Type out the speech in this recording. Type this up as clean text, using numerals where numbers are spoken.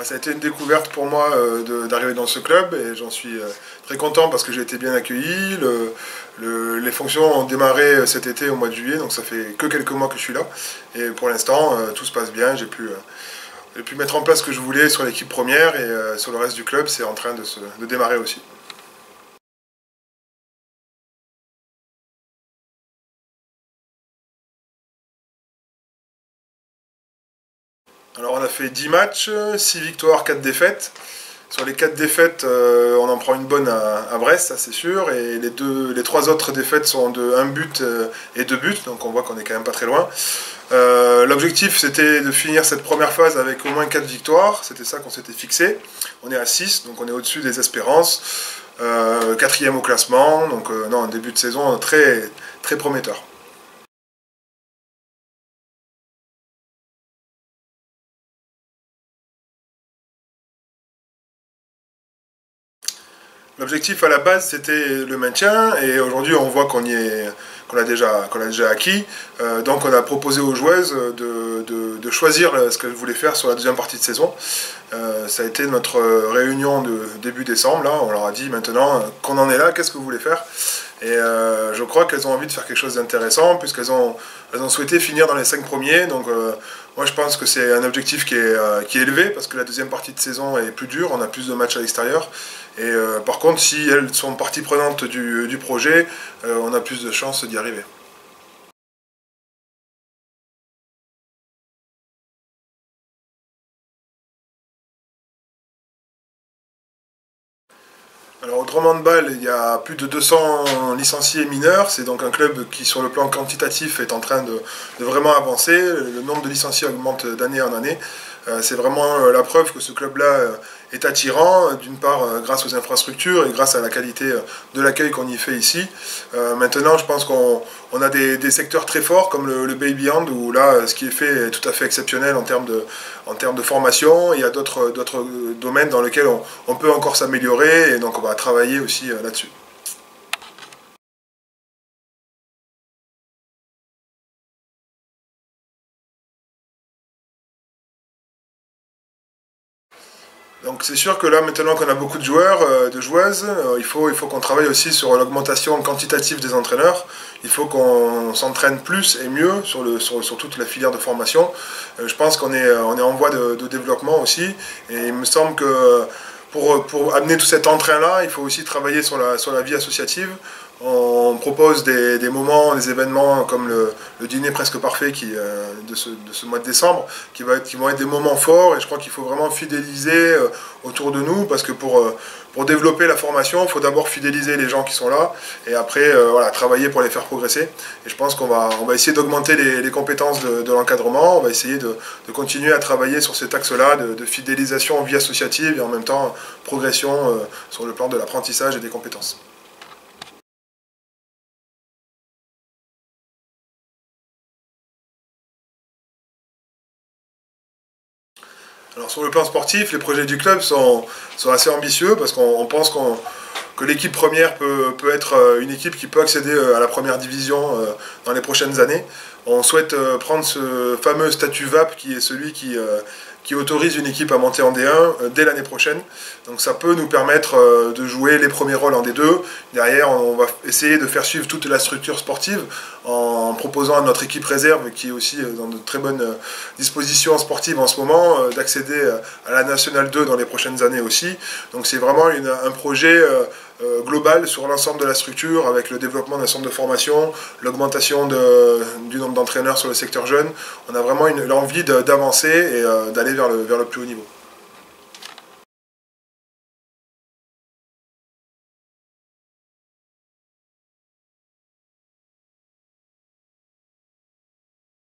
Ça a été une découverte pour moi d'arriver dans ce club et j'en suis très content parce que j'ai été bien accueilli. Les fonctions ont démarré cet été au mois de juillet, donc ça fait que quelques mois que je suis là. Et pour l'instant, tout se passe bien. J'ai pu mettre en place ce que je voulais sur l'équipe première et sur le reste du club, c'est en train de démarrer aussi. Alors on a fait 10 matchs, 6 victoires, 4 défaites. Sur les 4 défaites, on en prend une bonne à Brest, ça c'est sûr, et les 3 autres défaites sont de 1 but et 2 buts, donc on voit qu'on est quand même pas très loin. L'objectif c'était de finir cette première phase avec au moins 4 victoires, c'était ça qu'on s'était fixé. On est à 6, donc on est au-dessus des espérances, 4e au classement, donc non, un début de saison très, très prometteur. L'objectif à la base c'était le maintien et aujourd'hui on voit qu'on l'a déjà acquis. Donc on a proposé aux joueuses de choisir ce qu'elles voulaient faire sur la deuxième partie de saison. Ça a été notre réunion de début décembre. Là, on leur a dit maintenant qu'on en est là, qu'est-ce que vous voulez faire? Et je crois qu'elles ont envie de faire quelque chose d'intéressant puisqu'elles ont souhaité finir dans les 5 premiers. Donc moi je pense que c'est un objectif qui est élevé parce que la deuxième partie de saison est plus dure, on a plus de matchs à l'extérieur. Et par contre, si elles sont partie prenante du projet, on a plus de chances d'y arriver. Alors autrement de balle, il y a plus de 200 licenciés mineurs, c'est donc un club qui sur le plan quantitatif est en train de vraiment avancer, le nombre de licenciés augmente d'année en année. C'est vraiment la preuve que ce club-là est attirant, d'une part grâce aux infrastructures et grâce à la qualité de l'accueil qu'on y fait ici. Maintenant, je pense qu'on a des secteurs très forts comme le Baby Hand où là, ce qui est fait est tout à fait exceptionnel en termes de formation. Il y a d'autres domaines dans lesquels on peut encore s'améliorer et donc on va travailler aussi là-dessus. Donc c'est sûr que là maintenant qu'on a beaucoup de joueurs, de joueuses, il faut qu'on travaille aussi sur l'augmentation quantitative des entraîneurs. Il faut qu'on s'entraîne plus et mieux sur toute la filière de formation. Je pense qu'on est en voie de développement aussi et il me semble que pour amener tout cet entrain-là, il faut aussi travailler sur la vie associative. On propose des moments, des événements comme le dîner presque parfait de ce mois de décembre, qui vont être des moments forts et je crois qu'il faut vraiment fidéliser autour de nous parce que pour développer la formation, il faut d'abord fidéliser les gens qui sont là et après voilà, travailler pour les faire progresser. Et je pense qu'on va essayer d'augmenter les compétences de l'encadrement, on va essayer de continuer à travailler sur cet axe-là de fidélisation en vie associative et en même temps progression sur le plan de l'apprentissage et des compétences. Alors sur le plan sportif, les projets du club sont assez ambitieux parce qu'on pense que l'équipe première peut être une équipe qui peut accéder à la première division dans les prochaines années. On souhaite prendre ce fameux statut VAP qui est celui qui autorise une équipe à monter en D1 dès l'année prochaine. Donc ça peut nous permettre de jouer les premiers rôles en D2. Derrière, on va essayer de faire suivre toute la structure sportive en proposant à notre équipe réserve, qui est aussi dans de très bonnes dispositions sportives en ce moment, d'accéder à la Nationale 2 dans les prochaines années aussi. Donc c'est vraiment un projet global sur l'ensemble de la structure avec le développement d'un centre de formation, l'augmentation du nombre d'entraîneurs sur le secteur jeune. On a vraiment l'envie d'avancer et d'aller vers le plus haut niveau.